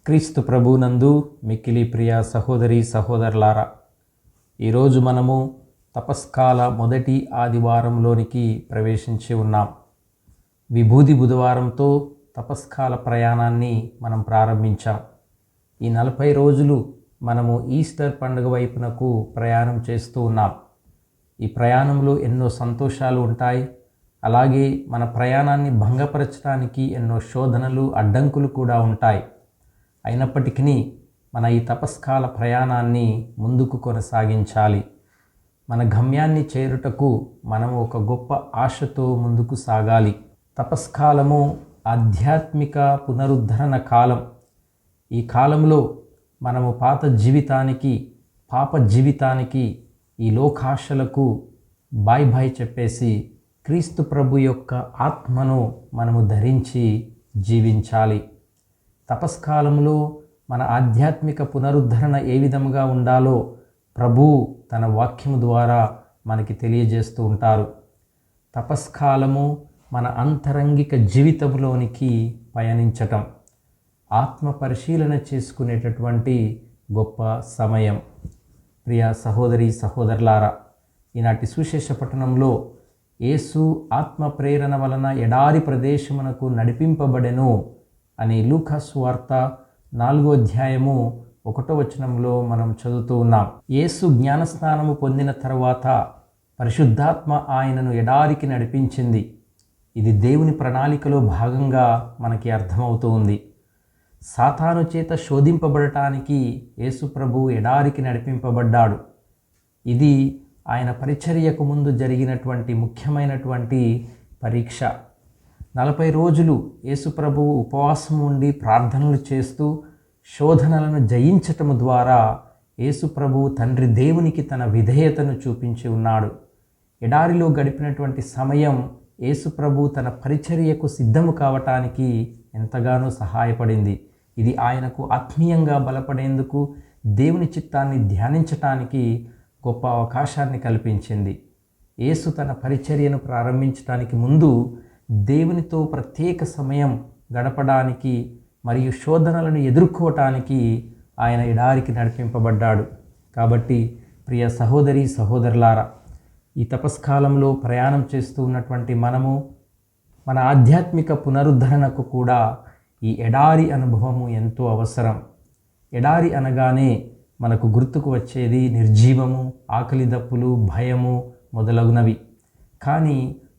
క్రీస్తు ప్రభునందు మిక్కిలి ప్రియ సహోదరి సహోదరులారా, ఈరోజు మనము తపస్కాల మొదటి ఆదివారంలోనికి ప్రవేశించి ఉన్నాం. విభూది బుధవారంతో తపస్కాల ప్రయాణాన్ని మనం ప్రారంభించాం. ఈ 40 రోజులు మనము ఈస్టర్ పండుగ వైపునకు ప్రయాణం చేస్తూ ఉన్నాం. ఈ ప్రయాణంలో ఎన్నో సంతోషాలు ఉంటాయి. అలాగే మన ప్రయాణాన్ని భంగపరచడానికి ఎన్నో శోధనలు, అడ్డంకులు కూడా ఉంటాయి. అయినప్పటికీ మన ఈ తపస్కాల ప్రయాణాన్ని ముందుకు కొనసాగించాలి. మన గమ్యాన్ని చేరుటకు మనము ఒక గొప్ప ఆశతో ముందుకు సాగాలి. తపస్కాలము ఆధ్యాత్మిక పునరుద్ధరణ కాలం. ఈ కాలంలో మనము పాత జీవితానికి, పాప జీవితానికి, ఈ లోకాశలకు బాయ్ బాయ్ చెప్పేసి క్రీస్తు ప్రభు యొక్క ఆత్మను మనము ధరించి జీవించాలి. తపస్కాలంలో మన ఆధ్యాత్మిక పునరుద్ధరణ ఏ విధంగా ఉండాలో ప్రభువు తన వాక్యము ద్వారా మనకి తెలియజేస్తూ ఉంటారు. తపస్కాలము మన అంతరంగిక జీవితంలోనికి పయనించటం, ఆత్మ పరిశీలన చేసుకునేటటువంటి గొప్ప సమయం. ప్రియ సహోదరి సహోదరులారా, ఈనాటి సువిశేష పట్టణంలో యేసు ఆత్మ ప్రేరణ వలన ఎడారి ప్రదేశమునకు నడిపింపబడెను అని లూకా సువార్త 4వ అధ్యాయము 1వ వచనంలో మనం చదువుతూ ఉన్నాం. యేసు జ్ఞానస్నానము పొందిన తర్వాత పరిశుద్ధాత్మ ఆయనను ఎడారికి నడిపించింది. ఇది దేవుని ప్రణాళికలో భాగంగా మనకి అర్థమవుతూ ఉంది. సాతాను చేత శోధింపబడటానికి యేసు ప్రభు ఎడారికి నడిపింపబడ్డాడు. ఇది ఆయన పరిచర్యకు ముందు జరిగినటువంటి ముఖ్యమైనటువంటి పరీక్ష. 40 రోజులు యేసు ప్రభువు ఉపవాసం ఉండి ప్రార్థనలు చేస్తూ శోధనలను జయించటము ద్వారా యేసు ప్రభువు తండ్రి దేవునికి తన విధేయతను చూపించి ఉన్నాడు. ఎడారిలో గడిపినటువంటి సమయం యేసు ప్రభువు తన పరిచర్యకు సిద్ధము కావటానికి ఎంతగానో సహాయపడింది. ఇది ఆయనకు ఆత్మీయంగా బలపడేందుకు, దేవుని చిత్తాన్ని ధ్యానించటానికి గొప్ప అవకాశాన్ని కల్పించింది. యేసు తన పరిచర్యను ప్రారంభించడానికి ముందు దేవునితో ప్రత్యేక సమయం గడపడానికి మరియు శోధనలను ఎదుర్కోవటానికి ఆయన ఎడారికి నడిపింపబడ్డాడు. కాబట్టి ప్రియ సహోదరి సహోదరులారా, ఈ తపస్కాలంలో ప్రయాణం చేస్తూ ఉన్నటువంటి మనము మన ఆధ్యాత్మిక పునరుద్ధరణకు కూడా ఈ ఎడారి అనుభవము ఎంతో అవసరం. ఎడారి అనగానే మనకు గుర్తుకు వచ్చేది నిర్జీవము, ఆకలి దప్పులు, భయము మొదలగునవి. కానీ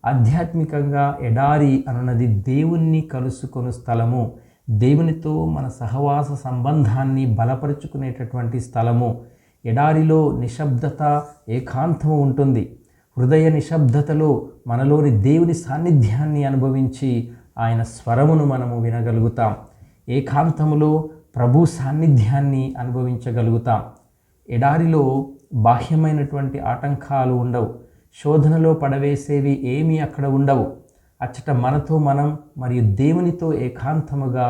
ఆధ్యాత్మికంగా ఎడారి అనున్నది దేవుణ్ణి కలుసుకొను స్థలము, దేవునితో మన సహవాస సంబంధాన్ని బలపరుచుకునేటటువంటి స్థలము. ఎడారిలో నిశ్శబ్దత, ఏకాంతము ఉంటుంది. హృదయ నిశ్శబ్దతలో మనలోని దేవుని సాన్నిధ్యాన్ని అనుభవించి ఆయన స్వరమును మనము వినగలుగుతాం. ఏకాంతములో ప్రభు సాన్నిధ్యాన్ని అనుభవించగలుగుతాం. ఎడారిలో బాహ్యమైనటువంటి ఆటంకాలు ఉండవు. శోధనలో పడవేసేవి ఏమీ అక్కడ ఉండవు. అచ్చట మనతో మనం మరియు దేవునితో ఏకాంతముగా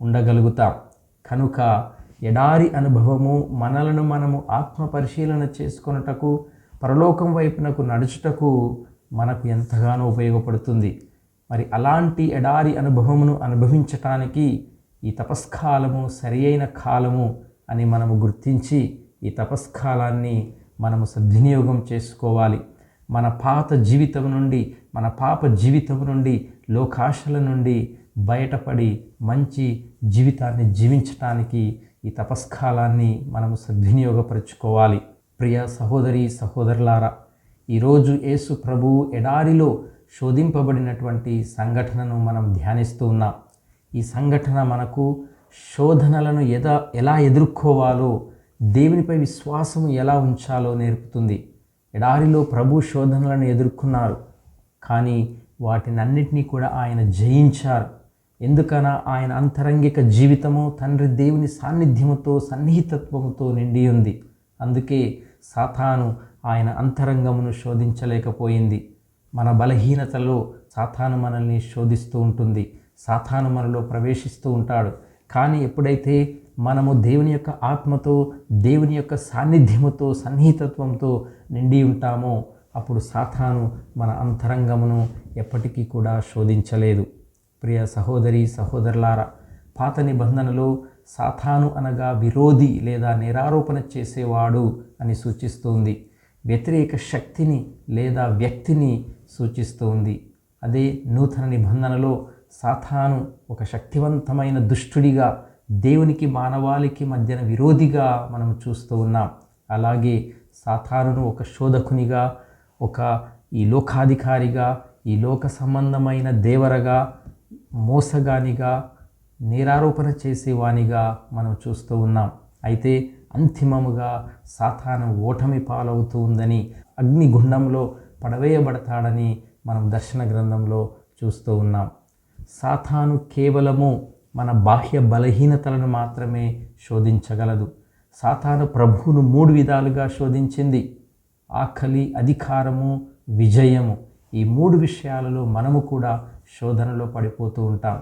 ఉండగలుగుతాం. కనుక ఎడారి అనుభవము మనలను మనము ఆత్మ పరిశీలన చేసుకొనుటకు, పరలోకం వైపునకు నడుచుటకు మనకు ఎంతగానో ఉపయోగపడుతుంది. మరి అలాంటి ఎడారి అనుభవమును అనుభవించటానికి ఈ తపస్కాలము సరి అయిన కాలము అని మనము గుర్తించి ఈ తపస్కాలాన్ని మనము సద్వినియోగం చేసుకోవాలి. మన పాత జీవితం నుండి, మన పాప జీవితం నుండి, లోకాశల నుండి బయటపడి మంచి జీవితాన్ని జీవించటానికి ఈ తపస్కాలాన్ని మనము సద్వినియోగపరుచుకోవాలి. ప్రియ సహోదరి సహోదరులారా, ఈరోజు యేసు ప్రభువు ఎడారిలో శోధింపబడినటువంటి సంఘటనను మనం ధ్యానిస్తూ ఉన్నాం. ఈ సంఘటన మనకు శోధనలను ఎలా ఎదుర్కోవాలో, దేవునిపై విశ్వాసము ఎలా ఉంచాలో నేర్పుతుంది. ఎడారిలో ప్రభు శోధనలను ఎదుర్కొన్నారు, కానీ వాటినన్నిటినీ కూడా ఆయన జయించారు. ఎందుకనా ఆయన అంతరంగిక జీవితము తండ్రి దేవుని సాన్నిధ్యముతో, సన్నిహితత్వముతో నిండి ఉంది. అందుకే సాతాను ఆయన అంతరంగమును శోధించలేకపోయింది. మన బలహీనతలో సాతాను మనల్ని శోధిస్తూ ఉంటుంది. సాతాను మనలో ప్రవేశిస్తూ ఉంటాడు. కానీ ఎప్పుడైతే మనము దేవుని యొక్క ఆత్మతో, దేవుని యొక్క సాన్నిధ్యముతో, సన్నిహితత్వంతో నిండి ఉంటామో అప్పుడు సాతాను మన అంతరంగమును ఎప్పటికీ కూడా శోధించలేదు. ప్రియ సహోదరి సహోదరులారా, పాత నిబంధనలో సాతాను అనగా విరోధి లేదా నిరారోపణ చేసేవాడు అని సూచిస్తుంది. వ్యతిరేక శక్తిని లేదా వ్యక్తిని సూచిస్తుంది. అదే నూతన నిబంధనలో సాతాను ఒక శక్తివంతమైన దుష్టుడిగా, దేవునికి మానవాళికి మధ్యన విరోధిగా మనం చూస్తూ ఉన్నాం. అలాగే సాతానును ఒక శోధకునిగా, ఈ లోకాధికారిగా, ఈ లోక సంబంధమైన దేవరగా, మోసగానిగా, నిరారోపణ చేసేవానిగా మనం చూస్తూ ఉన్నాం. అయితే అంతిమముగా సాతాను ఓటమి పాలవుతూ ఉందని, అగ్నిగుండంలో పడవేయబడతాడని మనం దర్శన గ్రంథంలో చూస్తూ ఉన్నాం. సాతాను కేవలము మన బాహ్య బలహీనతలను మాత్రమే శోధించగలదు. సాతాను ప్రభువును 3 విధాలుగా శోధించింది: ఆకలి, అధికారము, విజయము. ఈ 3 విషయాలలో మనము కూడా శోధనలో పడిపోతూ ఉంటాం.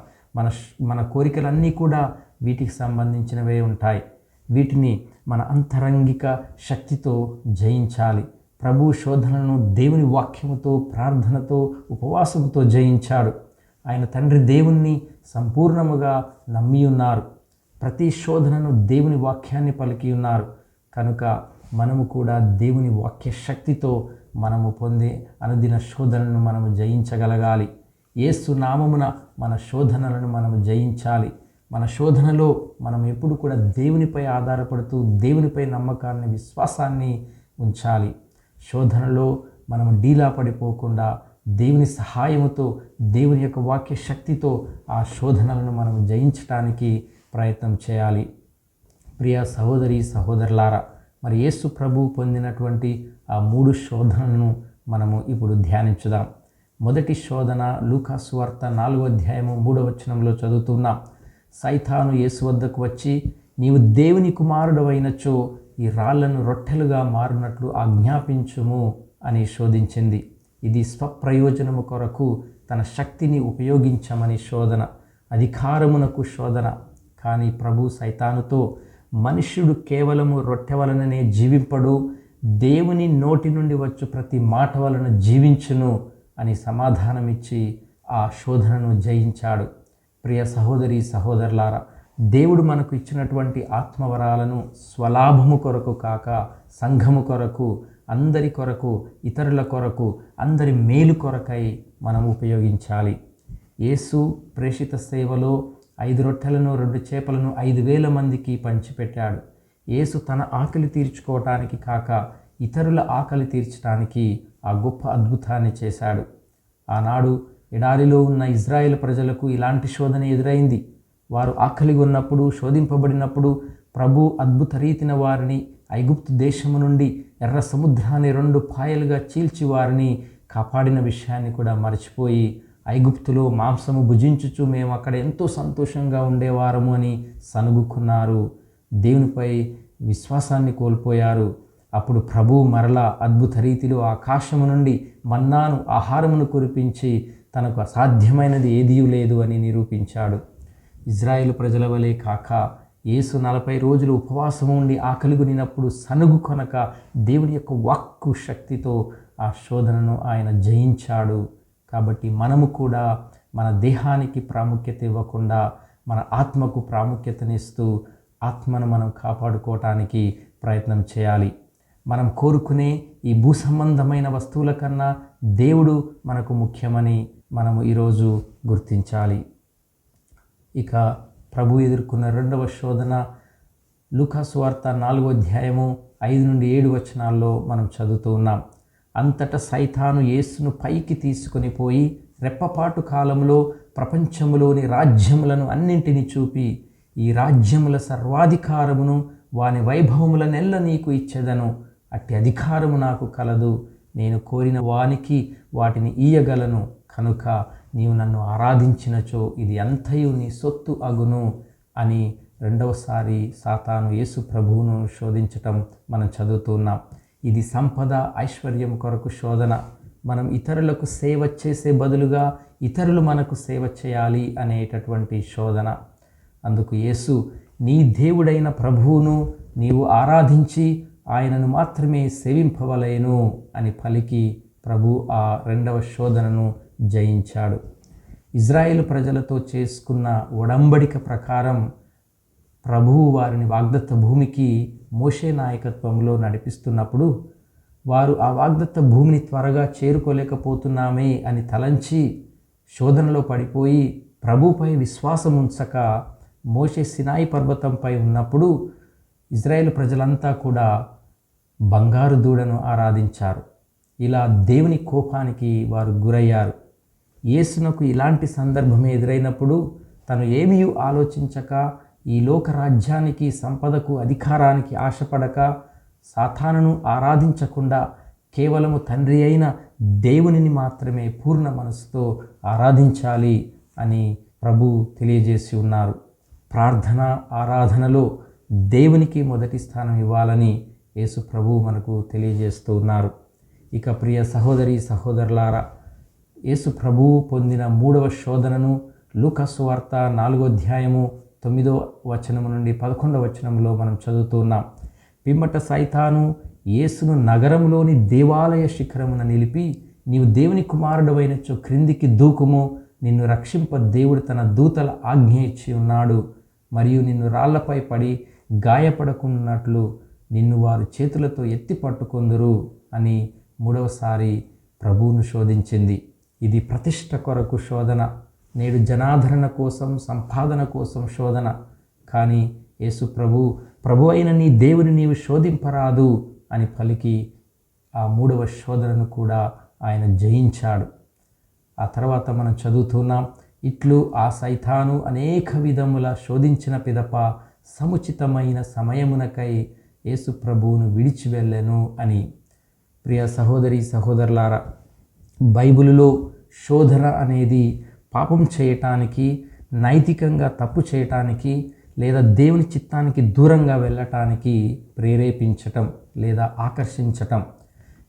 మన కోరికలన్నీ కూడా వీటికి సంబంధించినవే ఉంటాయి. వీటిని మన అంతరంగిక శక్తితో జయించాలి. ప్రభు శోధనలను దేవుని వాక్యముతో, ప్రార్థనతో, ఉపవాసముతో జయించాడు. ఆయన తండ్రి దేవుణ్ణి సంపూర్ణముగా నమ్మి ఉన్నారు. ప్రతి శోధనను దేవుని వాక్యాన్ని పలికి ఉన్నారు. కనుక మనము కూడా దేవుని వాక్య శక్తితో మనము పొందే అనుదిన శోధనను మనము జయించగలగాలి. యేసు నామమున మన శోధనలను మనము జయించాలి. మన శోధనలో మనం ఎప్పుడు కూడా దేవునిపై ఆధారపడుతూ దేవునిపై నమ్మకాన్ని, విశ్వాసాన్ని ఉంచాలి. శోధనలో మనము డీలా పడిపోకుండా దేవుని సహాయముతో, దేవుని యొక్క వాక్య శక్తితో ఆ శోధనలను మనం జయించడానికి ప్రయత్నం చేయాలి. ప్రియ సహోదరి సహోదరులారా, మరి యేసు ప్రభు పొందినటువంటి ఆ 3 శోధనలను మనము ఇప్పుడు ధ్యానించుదాం. మొదటి శోధన లూకా సువార్త 4వ అధ్యాయము 3వ వచనంలో చదువుతున్నాం. సైతాను యేసు వద్దకు వచ్చి, నీవు దేవుని కుమారుడవైనచో ఈ రాళ్లను రొట్టెలుగా మారునట్లు ఆజ్ఞాపించుము అని శోధించింది. ఇది స్వప్రయోజనము కొరకు తన శక్తిని ఉపయోగించమని శోధన, అధికారమునకు శోధన. కానీ ప్రభు సైతానుతో, మనుష్యుడు కేవలము రొట్టె వలననే జీవింపడు, దేవుని నోటి నుండి వచ్చు ప్రతి మాట వలన జీవించును అని సమాధానమిచ్చి ఆ శోధనను జయించాడు. ప్రియ సహోదరి సహోదరులారా, దేవుడు మనకు ఇచ్చినటువంటి ఆత్మవరాలను స్వలాభము కొరకు కాక సంఘము కొరకు, అందరి కొరకు, ఇతరుల కొరకు, అందరి మేలు కొరకై మనం ఉపయోగించాలి. యేసు ప్రేషిత సేవలో 5 రొట్టెలను 2 చేపలను 5,000 మందికి పంచిపెట్టాడు. యేసు తన ఆకలి తీర్చుకోవటానికి కాక ఇతరుల ఆకలి తీర్చడానికి ఆ గొప్ప అద్భుతాన్ని చేశాడు. ఆనాడు ఎడారిలో ఉన్న ఇజ్రాయేల్ ప్రజలకు ఇలాంటి శోధన ఎదురైంది. వారు ఆకలిగా ఉన్నప్పుడు, శోధింపబడినప్పుడు ప్రభు అద్భుత రీతిన వారిని ఐగుప్తు దేశము నుండి ఎర్ర సముద్రాన్ని 2 పాయలుగా చీల్చి వారిని కాపాడిన విషయాన్ని కూడా మర్చిపోయి, ఐగుప్తులో మాంసము భుజించుచు మేము అక్కడ ఎంతో సంతోషంగా ఉండేవారము అని సనుగుకున్నారు. దేవునిపై విశ్వాసాన్ని కోల్పోయారు. అప్పుడు ప్రభు మరలా అద్భుత రీతిలో ఆకాశము నుండి మన్నాను, ఆహారమును కురిపించి తనకు అసాధ్యమైనది ఏదీ లేదు అని నిరూపించాడు. ఇజ్రాయేలు ప్రజల వలె కాక యేసు 40 రోజులు ఉపవాసము ఉండి ఆకలిగొనినప్పుడు సనుగు కొనక దేవుని యొక్క వాక్కు శక్తితో ఆ శోధనను ఆయన జయించాడు. కాబట్టి మనము కూడా మన దేహానికి ప్రాముఖ్యత ఇవ్వకుండా మన ఆత్మకు ప్రాముఖ్యతనిస్తూ ఆత్మను మనం కాపాడుకోవటానికి ప్రయత్నం చేయాలి. మనం కోరుకునే ఈ భూసంబంధమైన వస్తువుల కన్నా దేవుడు మనకు ముఖ్యమని మనము ఈరోజు గుర్తించాలి. ఇక ప్రభు ఎదుర్కొన్న 2వ శోధన లూకా సువార్త 4వ అధ్యాయము 5 నుండి 7 వచనాల్లో మనం చదువుతూ ఉన్నాం. అంతటా సైతాను యేసును పైకి తీసుకొని పోయి రెప్పపాటు కాలంలో ప్రపంచములోని రాజ్యములను అన్నింటినీ చూపి, ఈ రాజ్యముల సర్వాధికారమును వాని వైభవములనెల్ల నీకు ఇచ్చెదను, అట్టి అధికారము నాకు కలదు, నేను కోరిన వానికి వాటిని ఇయ్యగలను, కనుక నీవు నన్ను ఆరాధించినచో ఇది అంతయు నీ సొత్తు అగును అని 2వసారి సాతాను యేసు ప్రభువును శోధించటం మనం చదువుతున్నాం. ఇది సంపద, ఐశ్వర్యం కొరకు శోధన. మనం ఇతరులకు సేవ చేసే బదులుగా ఇతరులు మనకు సేవ చేయాలి అనేటటువంటి శోధన. అందుకు యేసు, నీ దేవుడైన ప్రభువును నీవు ఆరాధించి ఆయనను మాత్రమే సేవింపవలేను అని పలికి ప్రభు ఆ 2వ శోధనను జయించాడు. ఇజ్రాయేలు ప్రజలతో చేసుకున్న ఒడంబడిక ప్రకారం ప్రభువు వారిని వాగ్దత్త భూమికి మోషే నాయకత్వంలో నడిపిస్తున్నప్పుడు వారు ఆ వాగ్దత్త భూమిని త్వరగా చేరుకోలేకపోతున్నామే అని తలంచి శోధనలో పడిపోయి ప్రభుపై విశ్వాసం ఉంచక మోషే సినాయి పర్వతంపై ఉన్నప్పుడు ఇజ్రాయేల్ ప్రజలంతా కూడా బంగారు దూడను ఆరాధించారు. ఇలా దేవుని కోపానికి వారు గురయ్యారు. యేసునకు ఇలాంటి సందర్భం ఎదురైనప్పుడు తను ఏమీ ఆలోచించక ఈ లోక రాజ్యానికి, సంపదకు, అధికారానికి ఆశపడక సాతానును ఆరాధించకుండా కేవలము తండ్రి అయిన దేవునిని మాత్రమే పూర్ణ మనసుతో ఆరాధించాలి అని ప్రభు తెలియజేసి ఉన్నారు. ప్రార్థన, ఆరాధనలో దేవునికి మొదటి స్థానం ఇవ్వాలని యేసు ప్రభు మనకు తెలియజేస్తూ ఉన్నారు. ఇక ప్రియ సహోదరి సహోదరులారా, యేసు ప్రభువు పొందిన 3వ శోధనను లూకా సువార్త 4వ అధ్యాయము 9వ వచనము నుండి 11వ వచనంలో మనం చదువుతున్నాం. పిమ్మట సైతాను యేసును నగరంలోని దేవాలయ శిఖరమున నిలిపి, నీవు దేవుని కుమారుడవైనచో క్రిందికి దూకుము, నిన్ను రక్షింప దేవుడు తన దూతల ఆజ్ఞ ఇచ్చి ఉన్నాడు, మరియు నిన్ను రాళ్లపై పడి గాయపడకున్నట్లు నిన్ను వారు చేతులతో ఎత్తి పట్టుకొందురు అని 3వసారి ప్రభువును శోధించింది. ఇది ప్రతిష్ట కొరకు శోధన, నేడు జనాదరణ కోసం, సంపాదన కోసం శోధన. కానీ యేసు ప్రభు అయిన నీ దేవుని నీవు శోధింపరాదు అని పలికి ఆ 3వ శోధనను కూడా ఆయన జయించాడు. ఆ తర్వాత మనం చదువుతున్నాం, ఇట్లు ఆ సైతాను అనేక విధముల శోధించిన పిదప సముచితమైన సమయమునకై యేసు ప్రభువును విడిచి వెళ్ళెను అని. ప్రియ సహోదరి సహోదరులారా, బైబిలులో శోధన అనేది పాపం చేయటానికి, నైతికంగా తప్పు చేయటానికి లేదా దేవుని చిత్తానికి దూరంగా వెళ్ళటానికి ప్రేరేపించటం లేదా ఆకర్షించటం.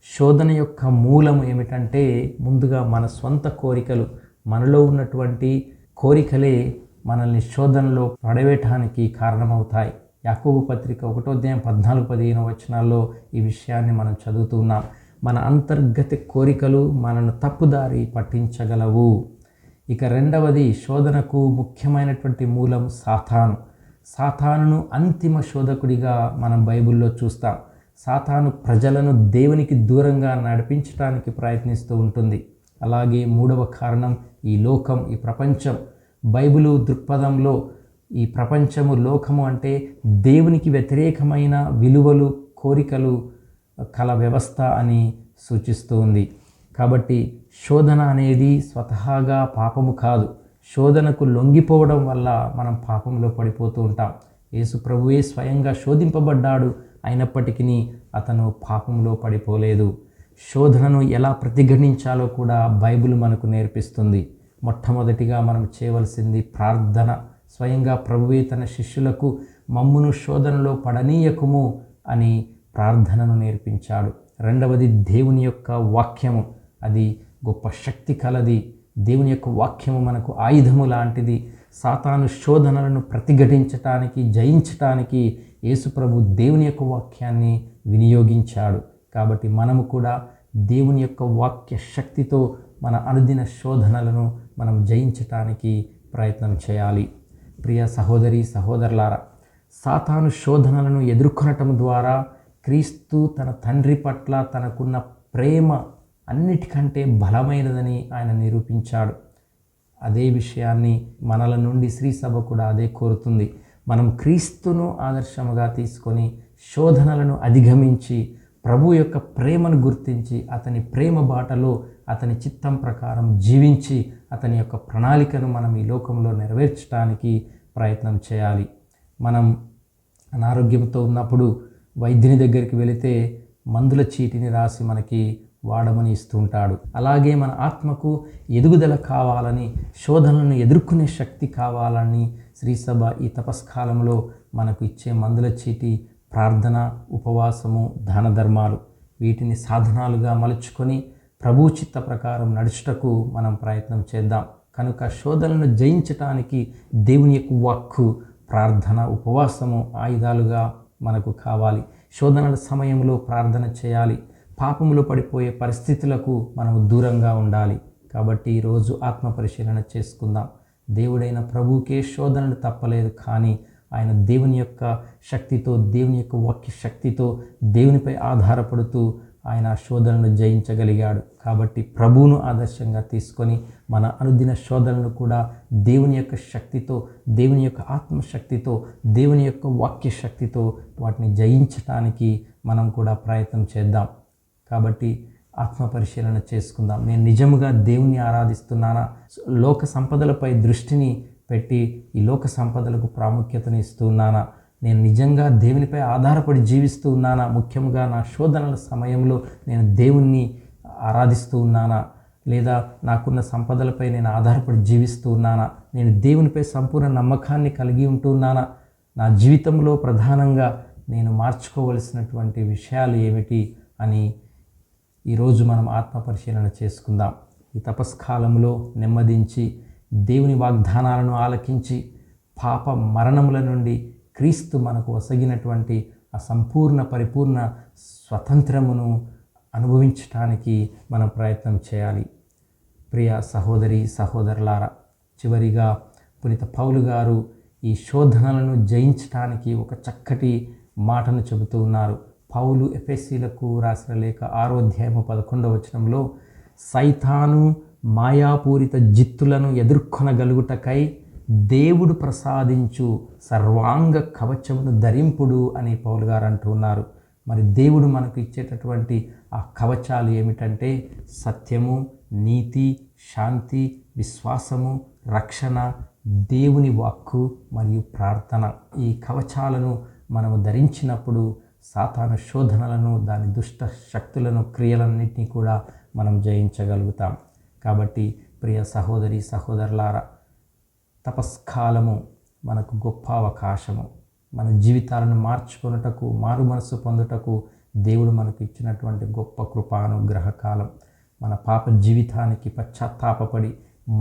శోధన యొక్క మూలం ఏమిటంటే ముందుగా మన స్వంత కోరికలు, మనలో ఉన్నటువంటి కోరికలే మనల్ని శోధనలో పడవేయటానికి కారణమవుతాయి. యాకోబు పత్రిక 1వ అధ్యాయం 14-15 వచనాల్లో ఈ విషయాన్ని మనం చదువుతున్నాం. మన అంతర్గత కోరికలు మనను తప్పుదారి పట్టించగలవు. ఇక రెండవది, శోధనకు ముఖ్యమైనటువంటి మూలం సాతాను. సాతానును అంతిమ శోధకుడిగా మనం బైబిల్లో చూస్తాం. సాతాను ప్రజలను దేవునికి దూరంగా నడిపించడానికి ప్రయత్నిస్తూ ఉంటుంది. అలాగే 3వ కారణం ఈ లోకం, ఈ ప్రపంచం. బైబిలు దృక్పథంలో ఈ ప్రపంచము, లోకము అంటే దేవునికి వ్యతిరేకమైన విలువలు, కోరికలు కల వ్యవస్థ అని సూచిస్తూ ఉంది. కాబట్టి శోధన అనేది స్వతహాగా పాపము కాదు. శోధనకు లొంగిపోవడం వల్ల మనం పాపంలో పడిపోతూ ఉంటాం. యేసు ప్రభువే స్వయంగా శోధింపబడ్డాడు, అయినప్పటికీ అతను పాపంలో పడిపోలేదు. శోధనను ఎలా ప్రతిఘటించాలో కూడా బైబిల్ మనకు నేర్పిస్తుంది. మొట్టమొదటిగా మనం చేయవలసింది ప్రార్థన. స్వయంగా ప్రభువే తన శిష్యులకు మమ్మును శోధనలో పడనీయకుము అని ప్రార్థనను నేర్పించాడు. రెండవది దేవుని యొక్క వాక్యము. అది గొప్ప శక్తి కలది. దేవుని యొక్క వాక్యము మనకు ఆయుధము లాంటిది. సాతాను శోధనలను ప్రతిఘటించటానికి, జయించటానికి యేసు ప్రభు దేవుని యొక్క వాక్యాన్ని వినియోగించాడు. కాబట్టి మనము కూడా దేవుని యొక్క వాక్య శక్తితో మన అనుదిన శోధనలను మనం జయించటానికి ప్రయత్నం చేయాలి. ప్రియ సహోదరి సహోదరులారా, సాతాను శోధనలను ఎదుర్కొనటం ద్వారా క్రీస్తు తన తండ్రి పట్ల తనకున్న ప్రేమ అన్నిటికంటే బలమైనదని ఆయన నిరూపించాడు. అదే విషయాన్ని మనల నుండి శ్రీసభ కూడా అదే కోరుతుంది. మనం క్రీస్తును ఆదర్శముగా తీసుకొని శోధనలను అధిగమించి ప్రభు యొక్క ప్రేమను గుర్తించి అతని ప్రేమ బాటలో అతని చిత్తం ప్రకారం జీవించి అతని యొక్క ప్రణాళికను మనం ఈ లోకంలో నెరవేర్చడానికి ప్రయత్నం చేయాలి. మనం అనారోగ్యంతో ఉన్నప్పుడు వైద్యుని దగ్గరికి వెళితే మందుల చీటిని రాసి మనకి వాడమని ఇస్తుంటాడు. అలాగే మన ఆత్మకు ఎదుగుదల కావాలని, శోధనలను ఎదుర్కొనే శక్తి కావాలని శ్రీసభ ఈ తపస్కాలంలో మనకు ఇచ్చే మందుల చీటి ప్రార్థన, ఉపవాసము, దాన ధర్మాలు. వీటిని సాధనాలుగా మలుచుకొని ప్రభు చిత్త ప్రకారం నడుచుటకు మనం ప్రయత్నం చేద్దాం. కనుక శోధనలను జయించటానికి దేవుని యొక్క వాక్కు, ప్రార్థన, ఉపవాసము ఆయుధాలుగా మనకు కావాలి. శోధనల సమయంలో ప్రార్థన చేయాలి. పాపములో పడిపోయే పరిస్థితులకు మనము దూరంగా ఉండాలి. కాబట్టి ఈరోజు ఆత్మ పరిశీలన చేసుకుందాం. దేవుడైన ప్రభువుకే శోధనలు తప్పలేదు, కానీ ఆయన దేవుని యొక్క శక్తితో, దేవుని యొక్క వాక్య శక్తితో, దేవునిపై ఆధారపడుతూ ఆయన శోధనను జయించగలిగాడు. కాబట్టి ప్రభువును ఆదర్శంగా తీసుకొని మన అనుదిన శోధనలు కూడా దేవుని యొక్క శక్తితో, దేవుని యొక్క ఆత్మశక్తితో, దేవుని యొక్క వాక్య శక్తితో వాటిని జయించటానికి మనం కూడా ప్రయత్నం చేద్దాం. కాబట్టి ఆత్మ పరిశీలన చేసుకుందాం. నేను నిజముగా దేవుని ఆరాధిస్తున్నానా? లోక సంపదలపై దృష్టిని పెట్టి ఈ లోక సంపదలకు ప్రాముఖ్యతను ఇస్తున్నానా? నేను నిజంగా దేవునిపై ఆధారపడి జీవిస్తూ ఉన్నానా? ముఖ్యంగా నా శోధనల సమయంలో నేను దేవుణ్ణి ఆరాధిస్తూ ఉన్నానా? లేదా నాకున్న సంపదలపై నేను ఆధారపడి జీవిస్తూ ఉన్నానా? నేను దేవునిపై సంపూర్ణ నమ్మకాన్ని కలిగి ఉంటున్నానా? నా జీవితంలో ప్రధానంగా నేను మార్చుకోవలసినటువంటి విషయాలు ఏమిటి అని ఈరోజు మనం ఆత్మ పరిశీలన చేసుకుందాం. ఈ తపస్కాలంలో నెమ్మదించి దేవుని వాగ్దానాలను ఆలకించి పాప మరణముల నుండి క్రీస్తు మనకు ఒసగినటువంటి ఆ సంపూర్ణ పరిపూర్ణ స్వతంత్రమును అనుభవించటానికి మనం ప్రయత్నం చేయాలి. ప్రియ సహోదరి సహోదరులారా, చివరిగా పునీత పౌలు గారు ఈ శోధనలను జయించటానికి ఒక చక్కటి మాటను చెబుతూ ఉన్నారు. పౌలు ఎఫెసీలకు రాసిన లేఖ 6వ అధ్యాయము 11వ వచనంలో, సైతాను మాయాపూరిత జిత్తులను ఎదుర్కొనగలుగుటకై దేవుడు ప్రసాదించు సర్వాంగ కవచమును ధరింపుడు అని పౌలు గారు అంటున్నారు. మరి దేవుడు మనకు ఇచ్చేటటువంటి ఆ కవచాలు ఏమిటంటే సత్యము, నీతి, శాంతి, విశ్వాసము, రక్షణ, దేవుని వాక్కు మరియు ప్రార్థన. ఈ కవచాలను మనము ధరించినప్పుడు సాతాను శోధనలను, దాని దుష్ట శక్తులను, క్రియలన్నింటినీ కూడా మనం జయించగలుగుతాం. కాబట్టి ప్రియ సహోదరి సహోదరులారా, తపస్కాలము మనకు గొప్ప అవకాశము. మన జీవితాలను మార్చుకొనుటకు, మారు మనసు పొందుటకు దేవుడు మనకు ఇచ్చినటువంటి గొప్ప కృపానుగ్రహ కాలం. మన పాప జీవితానికి పశ్చాత్తాపపడి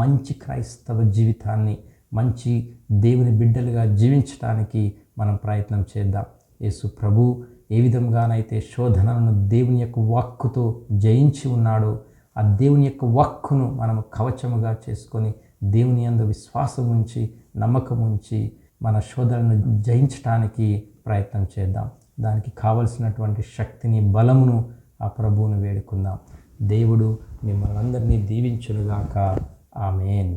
మంచి క్రైస్తవ జీవితాన్ని, మంచి దేవుని బిడ్డలుగా జీవించడానికి మనం ప్రయత్నం చేద్దాం. యేసు ప్రభు ఏ విధంగానైతే శోధనలను దేవుని యొక్క వాక్కుతో జయించి ఉన్నాడో, ఆ దేవుని యొక్క వాక్కును మనము కవచముగా చేసుకొని దేవుని యందు విశ్వాసం ఉంచి, నమ్మకం ఉంచి మన శోధనను జయించడానికి ప్రయత్నం చేద్దాం. దానికి కావలసినటువంటి శక్తిని, బలమును ఆ ప్రభువును వేడుకుందాం. దేవుడు మిమ్మల్ని అందరినీ దీవించునుగాక. ఆమేన్.